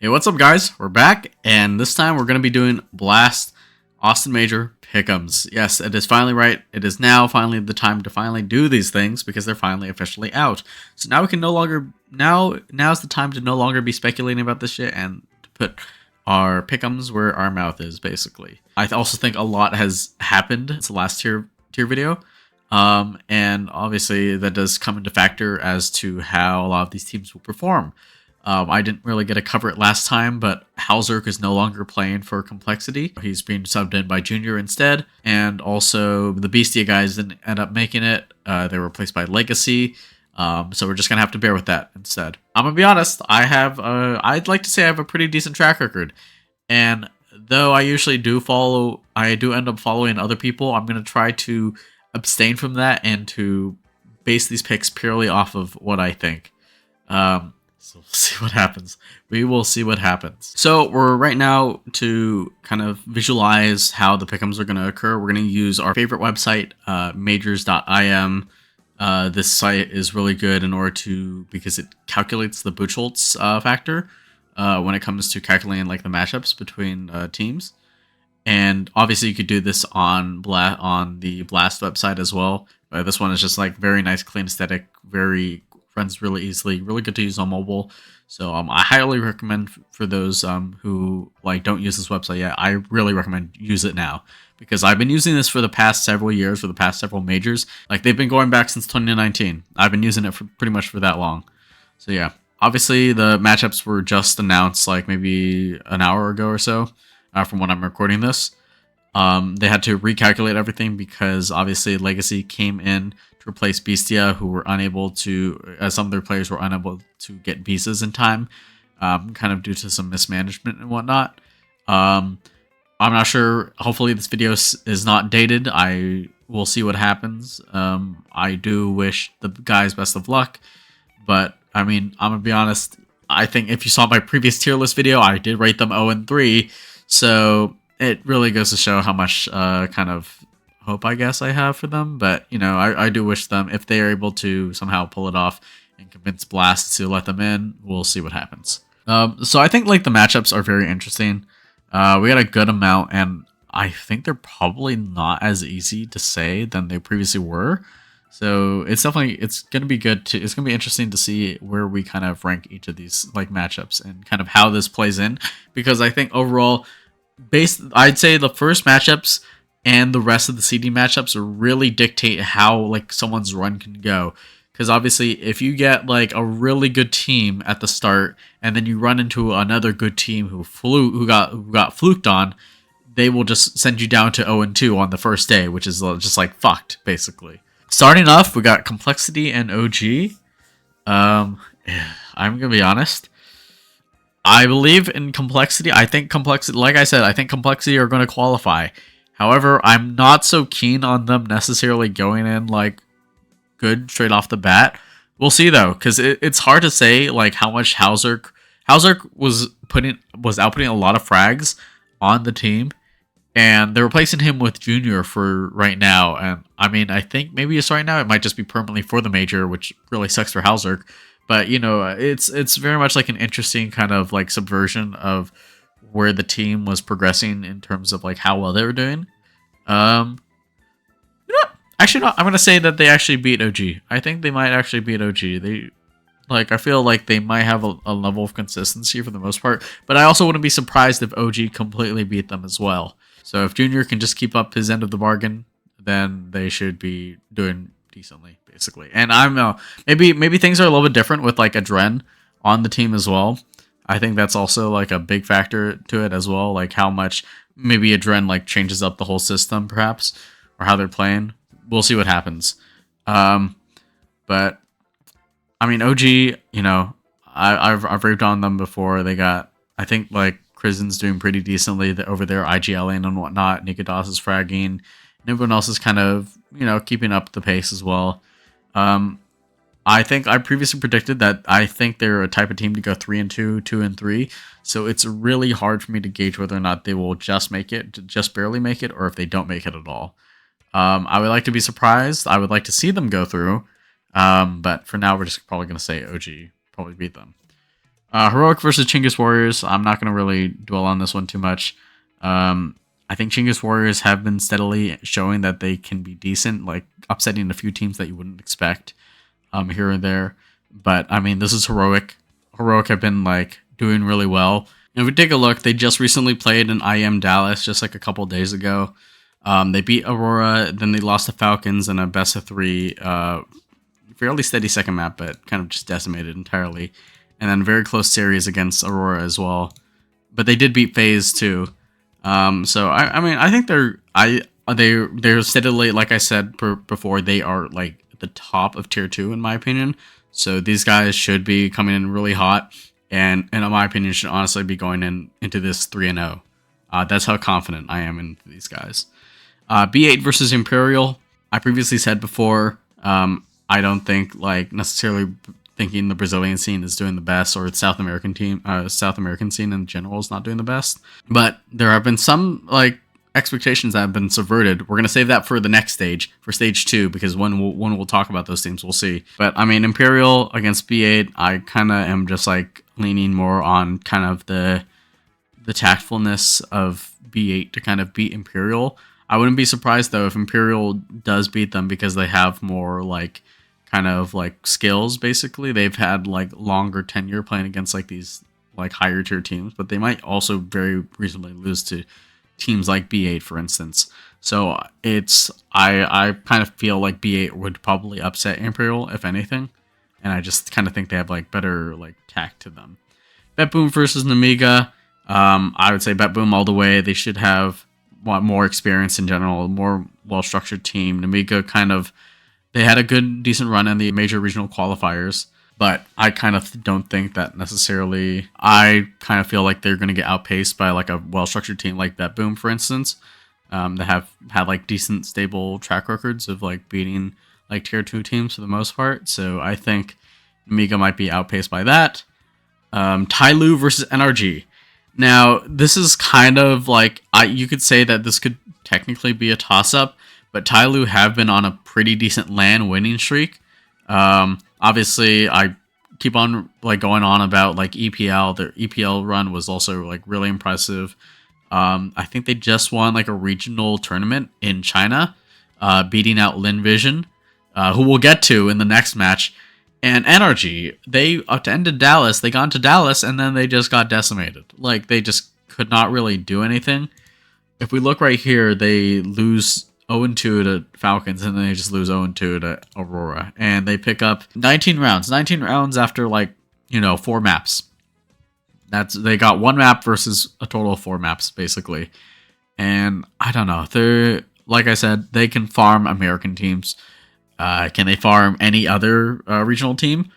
Hey, what's up, guys? We're back, and this time we're going to be doing Blast Austin Major Pickems. Yes, it is finally right. It is now finally the time to finally do these things because they're finally officially out. So now we can no longer now's the time to no longer be speculating about this shit and to put our Pickems where our mouth is, basically. I also think a lot has happened since the last tier video. And obviously that does come into factor as to how a lot of these teams will perform. I didn't really get to cover it last time, but Halzerk is no longer playing for Complexity. He's being subbed in by Junior instead, and also the Beastia guys didn't end up making it. They were replaced by Legacy, so we're just gonna have to bear with that instead. I'm gonna be honest. I'd like to say I have a pretty decent track record, and though I usually do end up following other people. I'm gonna try to abstain from that and to base these picks purely off of what I think. So we'll see what happens. We will see what happens. So we're right now to kind of visualize how the pickems are going to occur. We're going to use our favorite website, majors.im. This site is really good because it calculates the Buchholz factor when it comes to calculating like the matchups between teams. And obviously you could do this on the Blast website as well. This one is just like very nice, clean aesthetic, runs really easily, really good to use on mobile. So I highly recommend for those who don't use this website yet. I really recommend use it now because I've been using this for the past several years, for the past several majors. Like they've been going back since 2019. I've been using it for pretty much for that long. So yeah, obviously the matchups were just announced like maybe an hour ago or so from when I'm recording this. They had to recalculate everything because obviously Legacy came in to replace Beastia, who were unable to, as some of their players were unable to get visas in time, kind of due to some mismanagement and whatnot. I'm not sure. Hopefully this video is not dated. I will see what happens. I do wish the guys best of luck, but I mean, I'm gonna be honest. I think if you saw my previous tier list video, I did rate them 0-3, so it really goes to show how much kind of hope I guess I have for them. But you know, I do wish them, if they are able to somehow pull it off and convince Blast to let them in, we'll see what happens. So I think like the matchups are very interesting. We got a good amount, and I think they're probably not as easy to say than they previously were. So it's gonna be it's gonna be interesting to see where we kind of rank each of these like matchups and kind of how this plays in, because I think overall, I'd say the first matchups and the rest of the CD matchups really dictate how like someone's run can go. Because obviously, if you get like a really good team at the start, and then you run into another good team who got fluked on, they will just send you down to 0-2 on the first day, which is just like fucked basically. Starting off, we got Complexity and OG. I'm gonna be honest. I believe in Complexity. I think Complexity, like I said, I think Complexity are going to qualify. However, I'm not so keen on them necessarily going in like good straight off the bat. We'll see though, because it's hard to say like how much Halzerk was outputting a lot of frags on the team, and they're replacing him with Junior for right now. And I mean, I think maybe it's right now. It might just be permanently for the major, which really sucks for Halzerk. But you know, it's very much like an interesting kind of like subversion of where the team was progressing in terms of like how well they were doing. You know what? Actually, no. I'm gonna say that they actually beat OG. I think they might actually beat OG. I feel like they might have a level of consistency for the most part. But I also wouldn't be surprised if OG completely beat them as well. So if Junior can just keep up his end of the bargain, then they should be doing decently, basically. And I'm maybe things are a little bit different with like Adren on the team as well. I think that's also like a big factor to it as well, like how much maybe Adren like changes up the whole system perhaps, or how they're playing. We'll see what happens. But I mean, OG, you know, I've raved on them before. They got, I think like Krizen's doing pretty decently over there, IGLing and whatnot. Nikados is fragging, and everyone else is kind of, you know, keeping up the pace as well. I think I previously predicted that I think they're a type of team to go 3-2, 2-3. So it's really hard for me to gauge whether or not they will just make it, just barely make it, or if they don't make it at all. I would like to be surprised. I would like to see them go through. But for now, we're just probably going to say OG probably beat them. Heroic versus Chinggis Warriors. I'm not going to really dwell on this one too much. I think Chinggis Warriors have been steadily showing that they can be decent, like upsetting a few teams that you wouldn't expect here and there. But I mean, this is Heroic. Heroic have been like doing really well. And if we take a look, they just recently played in IM Dallas just like a couple days ago. They beat Aurora, then they lost to Falcons in a best of 3, fairly steady second map, but kind of just decimated entirely. And then very close series against Aurora as well. But they did beat FaZe too. So I mean, I think they're steadily, like I said before, they are like the top of tier 2 in my opinion. So these guys should be coming in really hot, and in my opinion, should honestly be going into this 3-0. That's how confident I am in these guys. B8 versus Imperial. I previously said before, I don't think like necessarily thinking the Brazilian scene is doing the best, or the South American scene in general is not doing the best. But there have been some like expectations that have been subverted. We're gonna save that for the next stage, for stage 2, because when we'll talk about those teams, we'll see. But I mean, Imperial against B8, I kind of am just like leaning more on kind of the tactfulness of B8 to kind of beat Imperial. I wouldn't be surprised though if Imperial does beat them, because they have more like kind of like skills. Basically, they've had like longer tenure playing against like these like higher tier teams, but they might also very reasonably lose to teams like B8, for instance. So it's I kind of feel like B8 would probably upset Imperial if anything, and I just kind of think they have like better like tact to them. BetBoom versus Namiga. I would say BetBoom all the way. They should have more experience in general, a more well-structured team. Namiga kind of, they had a decent run in the major regional qualifiers, but I kind of don't think that necessarily. I kind of feel like they're going to get outpaced by like a well-structured team like BetBoom, for instance, that have had like decent, stable track records of like beating like tier 2 teams for the most part. So I think Namiga might be outpaced by that. Tyloo versus NRG. Now, this is kind of like, you could say that this could technically be a toss-up, but Tyloo have been on a pretty decent LAN winning streak. Obviously, I keep on like going on about like EPL. Their EPL run was also like really impressive. I think they just won like a regional tournament in China, beating out Lin Vision, who we'll get to in the next match. And NRG, they attended Dallas. They got into Dallas, and then they just got decimated. Like, they just could not really do anything. If we look right here, they lose 0-2 to Falcons, and then they just lose 0-2 to Aurora. And they pick up 19 rounds. 19 rounds after, like, 4 maps. They got 1 map versus a total of 4 maps, basically. And I don't know. They're, like I said, they can farm American teams. Can they farm any other regional team?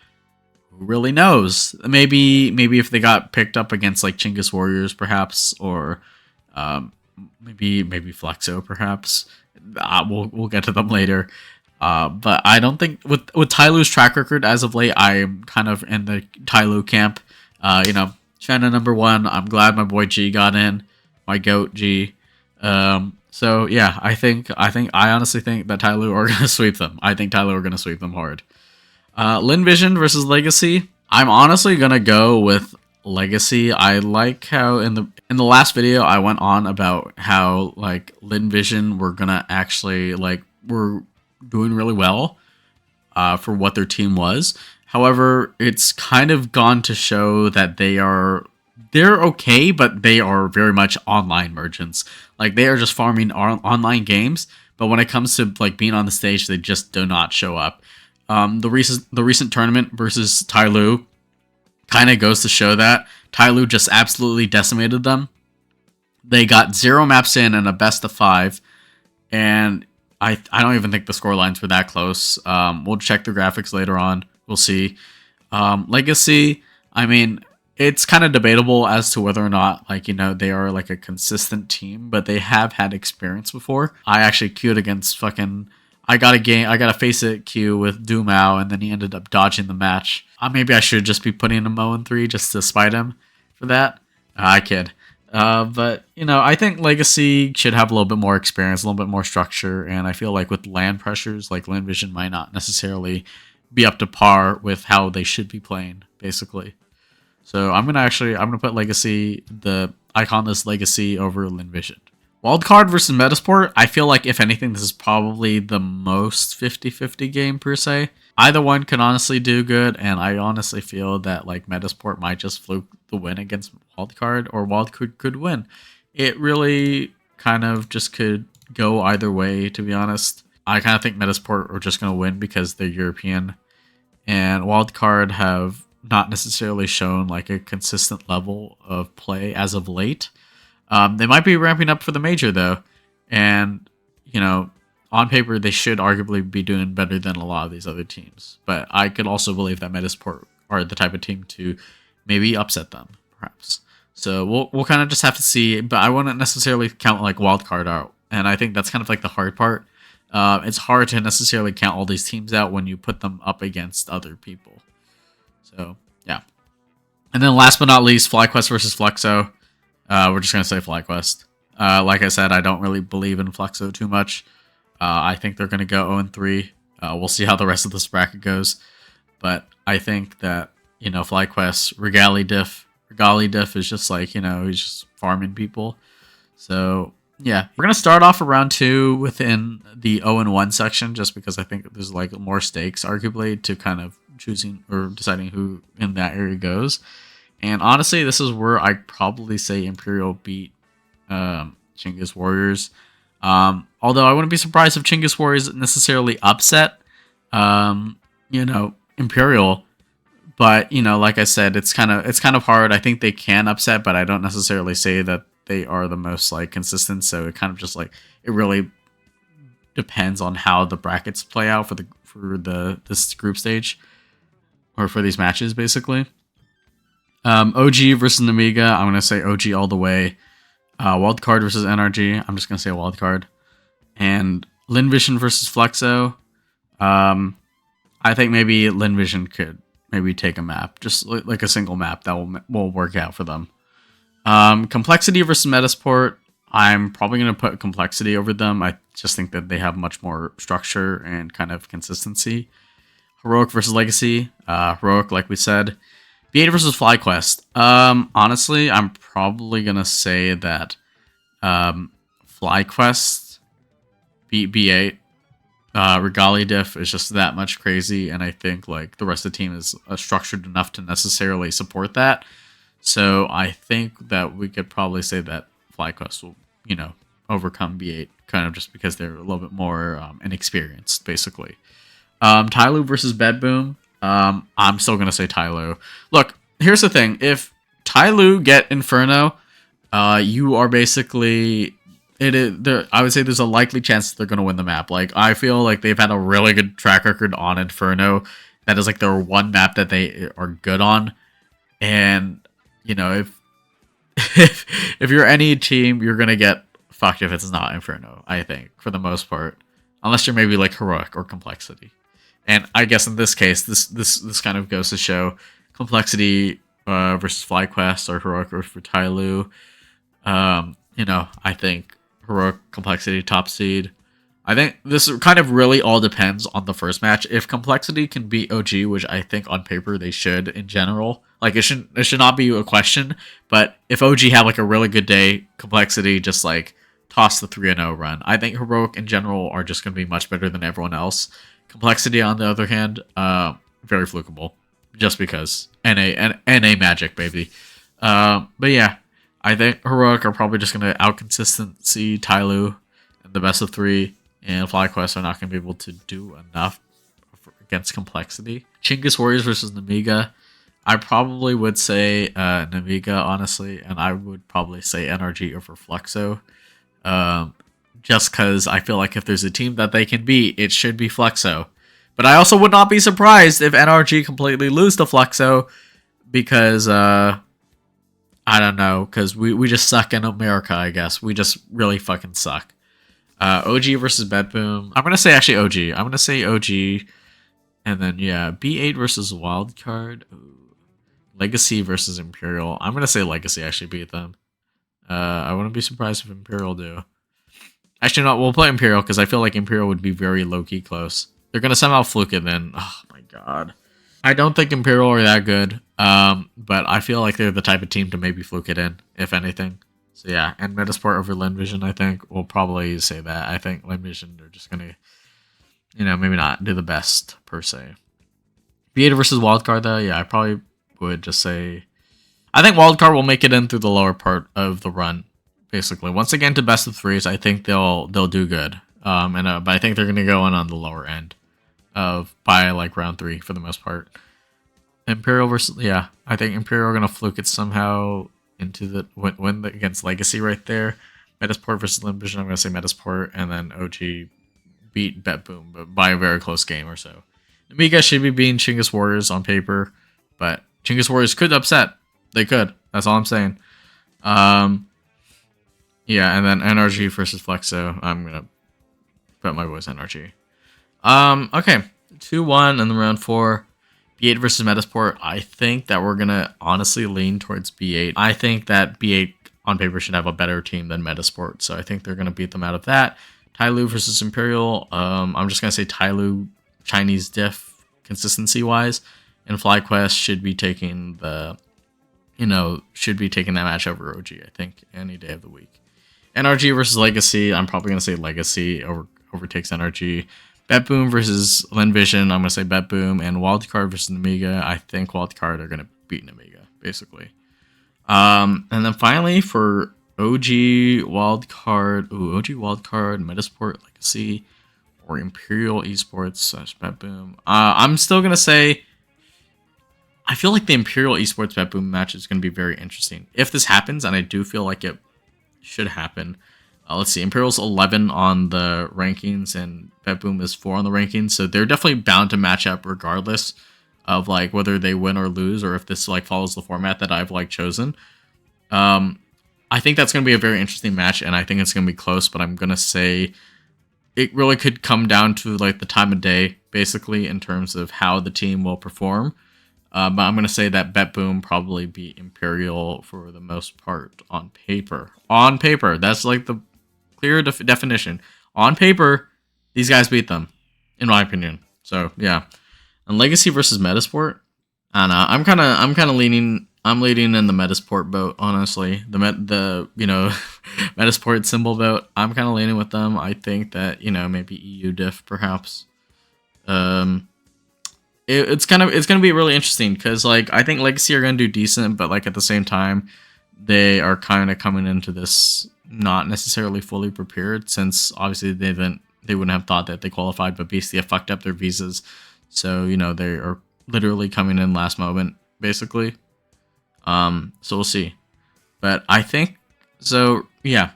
Who really knows? Maybe if they got picked up against like Chinggis Warriors, perhaps, or maybe Flexo, perhaps. We'll get to them later. But I don't think with Tyloo's track record as of late, I'm kind of in the Tyloo camp. China #1. I'm glad my boy G got in, my goat G. So yeah, I honestly think that Tyloo are gonna sweep them. I think Tyloo are gonna sweep them hard. Lin Vision versus Legacy. I'm honestly gonna go with Legacy. I like how in the last video I went on about how like Lin Vision were gonna actually were doing really well for what their team was. However, it's kind of gone to show that they're okay, but they are very much online merchants. Like, they are just farming online games, but when it comes to like being on the stage, they just do not show up. The recent tournament versus Tyloo kind of goes to show that Tyloo just absolutely decimated them. They got 0 maps in and a best of 5, and I don't even think the score lines were that close. We'll check the graphics later on. We'll see. Legacy, I mean, it's kind of debatable as to whether or not, they are like a consistent team, but they have had experience before. I actually queued against I got a face it queue with Dumao, and then he ended up dodging the match. Maybe I should just be putting him 0-3 just to spite him for that. I kid. But, I think Legacy should have a little bit more experience, a little bit more structure, and I feel like with LAN pressures, like Lin Vision might not necessarily be up to par with how they should be playing, basically. So I'm gonna put Legacy, the iconless Legacy over Linvision. Wildcard versus Metasport, I feel like if anything, this is probably the most 50-50 game per se. Either one could honestly do good, and I honestly feel that like Metasport might just fluke the win against Wildcard, or Wildcard could win. It really kind of just could go either way, to be honest. I kind of think Metasport are just going to win because they're European, and Wildcard have not necessarily shown like a consistent level of play as of late. They might be ramping up for the major though, and you know, on paper they should arguably be doing better than a lot of these other teams. But I could also believe that Metasport are the type of team to maybe upset them, perhaps. So we'll kind of just have to see. But I wouldn't necessarily count like wildcard out, and I think that's kind of like the hard part. It's hard to necessarily count all these teams out when you put them up against other people. So yeah, and then last but not least, FlyQuest versus Flexo. We're just going to say FlyQuest. Like I said, I don't really believe in Flexo too much. I think they're going to go 0-3. We'll see how the rest of this bracket goes. But I think that, you know, FlyQuest, Regali Diff is just like, you know, he's just farming people. So, yeah. We're going to start off for round 2 within the 0-1 section, just because I think there's like more stakes, arguably, to kind of choosing or deciding who in that area goes. And honestly, this is where I probably say Imperial beat Chinggis Warriors. Although I wouldn't be surprised if Chinggis Warriors necessarily upset, you know, Imperial. But you know, like I said, it's kind of hard. I think they can upset, but I don't necessarily say that they are the most like consistent. So it kind of just like it really depends on how the brackets play out for this group stage or for these matches, basically. OG versus Namiga, I'm going to say OG all the way. Wildcard versus NRG, I'm just going to say Wildcard. And Linvision versus Flexo, I think maybe Linvision could maybe take a map. Just like a single map that will work out for them. Complexity versus Metasport, I'm probably going to put Complexity over them. I just think that they have much more structure and kind of consistency. Heroic versus Legacy, Heroic, like we said. B8 versus FlyQuest. Honestly, I'm probably gonna say that FlyQuest beat B8. Regali Diff is just that much crazy, and I think like the rest of the team is structured enough to necessarily support that. So I think that we could probably say that FlyQuest will, you know, overcome B8, kind of just because they're a little bit more inexperienced, basically. Tyloo versus Bedboom. I'm still gonna say Tyloo. Look, here's the thing: if Tyloo get Inferno, you are basically I would say there's a likely chance that they're gonna win the map. Like I feel like they've had a really good track record on Inferno. That is like their one map that they are good on, and you know if you're any team, you're gonna get fucked if it's not Inferno. I think for the most part, unless you're maybe like Heroic or Complexity. And I guess in this case, this kind of goes to show Complexity versus FlyQuest or Heroic or for Tyloo. You know, I think Heroic, Complexity, top seed. I think this kind of really all depends on the first match. If Complexity can beat OG, which I think on paper they should in general, like it should not be a question. But if OG have like a really good day, Complexity just like toss the 3-0 run. I think Heroic in general are just going to be much better than everyone else. Complexity, on the other hand, very flukable, just because NA magic, baby. But yeah, I think Heroic are probably just going to out-consistency Tyloo in the best of 3, and FlyQuest are not going to be able to do enough against Complexity. Chinggis Warriors versus Namiga, I probably would say Namiga, honestly, and I would probably say NRG over Flexo. Just because I feel like if there's a team that they can beat, it should be Flexo. But I also would not be surprised if NRG completely lose to Flexo, because, I don't know, because we just suck in America, I guess. We just really fucking suck. OG versus Bedboom. I'm going to say actually OG. I'm going to say OG, and then, yeah, B8 versus Wildcard. Ooh. Legacy versus Imperial. I'm going to say Legacy actually beat them. I wouldn't be surprised if Imperial do. Actually, no, we'll play Imperial because I feel like Imperial would be very low-key close. They're going to somehow fluke it then. Oh, my God. I don't think Imperial are that good, but I feel like they're the type of team to maybe fluke it in, if anything. So yeah, and Metasport over Lin Vision, I think, will probably say that. I think Lin Vision are just going to, maybe not do the best, per se. B8 versus Wildcard, though, yeah, I probably would just say... I think Wildcard will make it in through the lower part of the run, basically. Once again, to best of threes, I think they'll do good. But I think they're going to go in on the lower end of by like round 3 for the most part. Imperial versus I think Imperial are gonna fluke it somehow into the win against Legacy right there. Metasport versus Lin Vision, I'm gonna say Metasport, and then OG beat Bet Boom, but by a very close game or so. Amiga should be beating Chinggis Warriors on paper, but Chinggis Warriors could upset. They could. That's all I'm saying. Yeah, and then NRG versus Flexo. I'm gonna bet my boys NRG. Okay. 2-1 in the round 4. B8 versus Metasport. I think that we're gonna honestly lean towards B8. I think that B8 on paper should have a better team than Metasport, so I think they're gonna beat them out of that. Tyloo versus Imperial. I'm just gonna say Tyloo Chinese diff consistency wise, and FlyQuest should be taking the that match over OG, I think, any day of the week. NRG versus Legacy. I'm probably gonna say Legacy overtakes NRG. Bet Boom versus Lin Vision. I'm gonna say Bet Boom, and Wildcard versus Amiga. I think Wildcard are gonna beat Amiga, basically. And then finally for OG Wildcard, OG Wildcard, Metasport Legacy, or Imperial Esports / Bet Boom. I'm still gonna say I feel like the Imperial Esports Bet Boom match is gonna be very interesting if this happens, and I do feel like it should happen. Let's see, Imperial's 11 on the rankings and Bet Boom is 4 on the rankings, so they're definitely bound to match up regardless of like whether they win or lose, or if this like follows the format that I've like chosen. I think that's going to be a very interesting match, and I think it's going to be close, but I'm going to say it really could come down to like the time of day, basically, in terms of how the team will perform. But I'm going to say that Bet Boom probably beat Imperial for the most part on paper. On paper, that's like the clear definition. On paper, these guys beat them, in my opinion. So yeah, and Legacy versus Metasport, I don't know. I'm kind of leaning. I'm leading in the Metasport boat, honestly. The Metasport symbol boat. I'm kind of leaning with them. I think that maybe EU diff perhaps. It's gonna be really interesting because like I think Legacy are gonna do decent, but like at the same time, they are kind of coming into this not necessarily fully prepared, since obviously they wouldn't have thought that they qualified, but basically have fucked up their visas, so they are literally coming in last moment basically. So we'll see, but I think so. Yeah,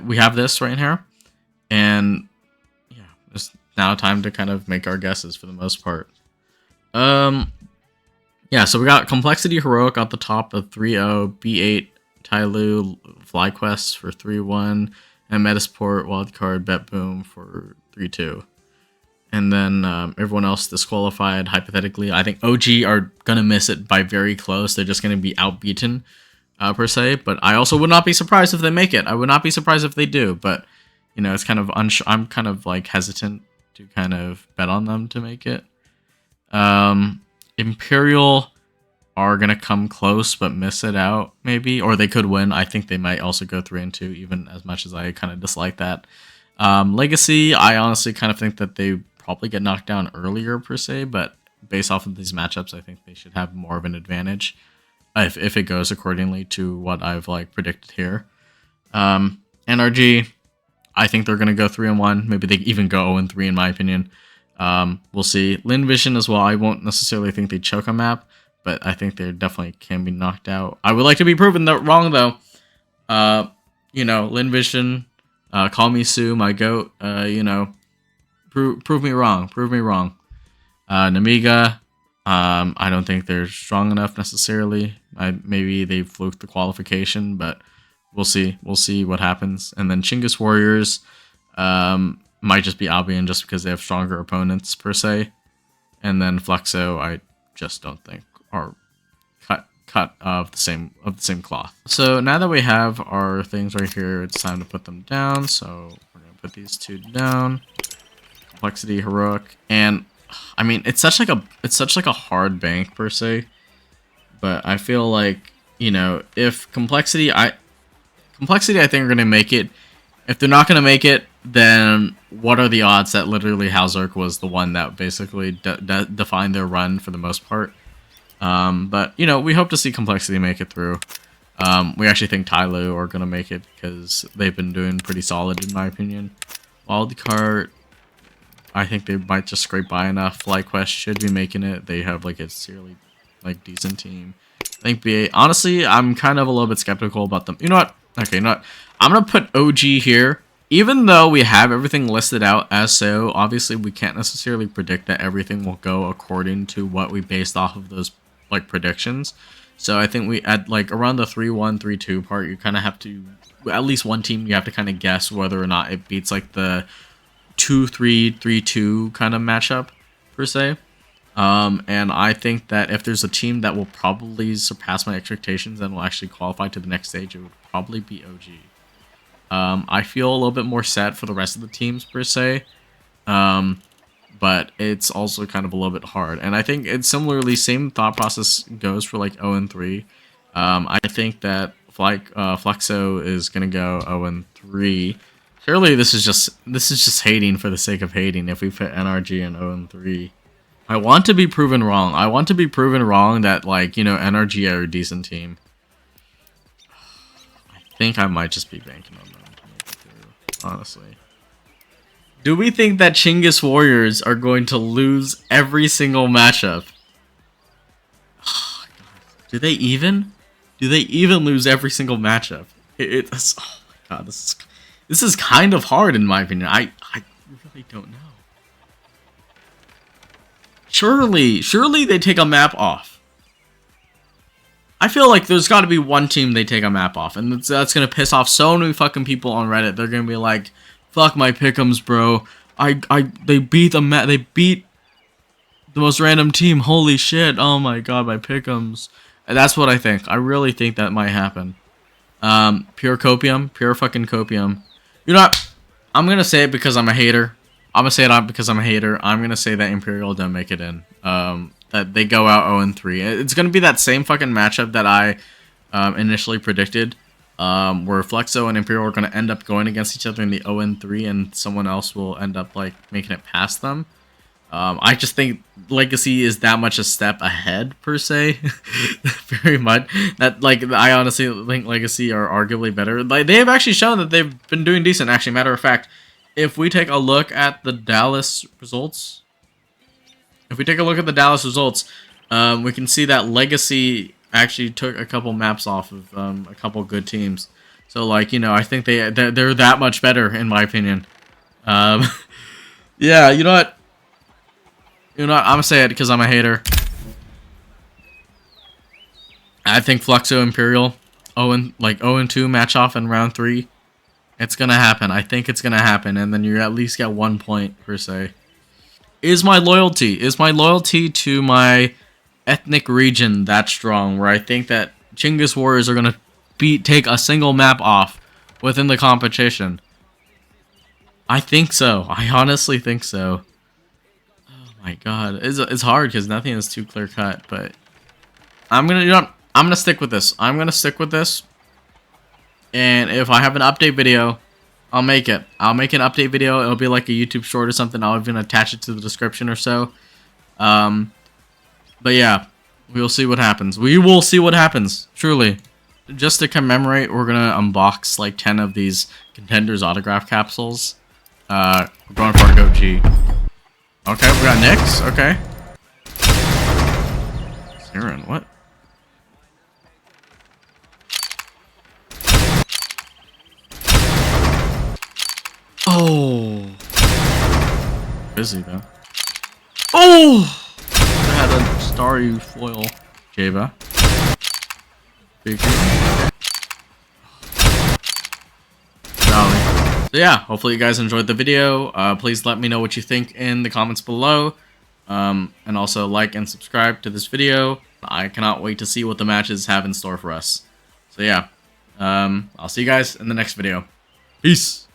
we have this right here, and yeah, it's now time to kind of make our guesses for the most part. Yeah, so we got Complexity Heroic at the top of 3-0, B8 Tyloo FlyQuest for 3-1, and Metasport Wildcard Bet Boom for 3-2. And then everyone else disqualified, hypothetically. I think OG are going to miss it by very close. They're just going to be outbeaten, per se. But I also would not be surprised if they make it. I would not be surprised if they do. But, it's kind of I'm kind of like hesitant to kind of bet on them to make it. Imperial are going to come close but miss it out, maybe. Or they could win. I think they might also go 3-2, even as much as I kind of dislike that. Legacy, I honestly kind of think that they probably get knocked down earlier per se, but based off of these matchups, I think they should have more of an advantage if it goes accordingly to what I've like predicted here. NRG, I think they're gonna go 3-1. Maybe they even go 0-3 in my opinion. We'll see. Lin Vision as well. I won't necessarily think they choke a map, but I think they definitely can be knocked out. I would like to be proven wrong though. Lin Vision, call me Sue, my goat. Prove me wrong. Prove me wrong. Namiga, I don't think they're strong enough necessarily. Maybe they fluked the qualification, but we'll see. We'll see what happens. And then Chinggis Warriors might just be Albion just because they have stronger opponents per se. And then Flexo, I just don't think are cut of the same cloth. So now that we have our things right here, it's time to put them down. So we're gonna put these two down. Complexity Heroic, and I mean, it's such like a hard bank per se, but I feel like, you know, if complexity I think are gonna make it. If they're not gonna make it, then what are the odds that literally Halzerk was the one that basically defined their run for the most part? But you know, we hope to see complexity make it through. We actually think Tyloo are gonna make it because they've been doing pretty solid in my opinion. Wildcard, I think they might just scrape by enough. FlyQuest should be making it. They have like a seriously like decent team. I think BA. Honestly, I'm kind of a little bit skeptical about them. You know what? Okay, you know what? I'm gonna put OG here. Even though we have everything listed out as so, obviously we can't necessarily predict that everything will go according to what we based off of those like predictions. So I think we at like around the 3-1, 3-2 part, you kind of have to, at least one team, you have to kind of guess whether or not it beats like the 2-3, 3-2 kind of matchup per se. And I think that if there's a team that will probably surpass my expectations and will actually qualify to the next stage, it would probably be OG. I feel a little bit more sad for the rest of the teams per se, but it's also kind of a little bit hard. And I think it's similarly same thought process goes for like 0-3. I think that Flexo is gonna go 0-3. Surely this is just hating for the sake of hating. If we put NRG in 0-3, I want to be proven wrong. I want to be proven wrong that like, you know, NRG are a decent team. I think I might just be banking on them to make it through, honestly. Do we think that Chinggis Warriors are going to lose every single matchup? Oh, do they even? Do they even lose every single matchup? It's oh my god, this is kind of hard in my opinion. I really don't know. Surely they take a map off. I feel like there's got to be one team they take a map off, and that's gonna piss off so many fucking people on Reddit. They're gonna be like, "Fuck my pickems, bro. They beat they beat the most random team. Holy shit! Oh my god, my pickems." And that's what I think. I really think that might happen. Pure copium, pure fucking copium. You know what? I'm gonna say it because I'm a hater. I'm gonna say it because I'm a hater. I'm gonna say that Imperial don't make it in. That they go out 0-3. It's gonna be that same fucking matchup that I initially predicted, where Flexo and Imperial are gonna end up going against each other in the 0-3, and someone else will end up like making it past them. I just think Legacy is that much a step ahead per se, very much. That like I honestly think Legacy are arguably better. Like they have actually shown that they've been doing decent. Actually, matter of fact, if we take a look at the Dallas results. We can see that Legacy actually took a couple maps off of a couple good teams. So, like, you know, I think they're that much better, in my opinion. Yeah, you know what? I'm gonna say it because I'm a hater. I think Fluxo Imperial 0-2 match off in round 3. It's gonna happen. I think it's gonna happen, and then you at least get 1 point per se. Is my loyalty to my ethnic region that strong, where I think that Chinggis Warriors are gonna take a single map off within the competition? I think so. I honestly think so. Oh my god, it's hard because nothing is too clear cut, but I'm gonna stick with this. And if I have an update video, I'll make it. I'll make an update video. It'll be like a YouTube short or something. I'll even attach it to the description or so. But yeah, we'll see what happens. We will see what happens, truly. Just to commemorate, we're going to unbox like 10 of these Contenders autograph capsules. We're going for a GOAT G. Okay, we got Nyx. Okay. Siren, what? Oh, busy though. Oh, I had a starry foil. Java. Big. So yeah, hopefully you guys enjoyed the video. Please let me know what you think in the comments below. And also like and subscribe to this video. I cannot wait to see what the matches have in store for us. So yeah, I'll see you guys in the next video. Peace.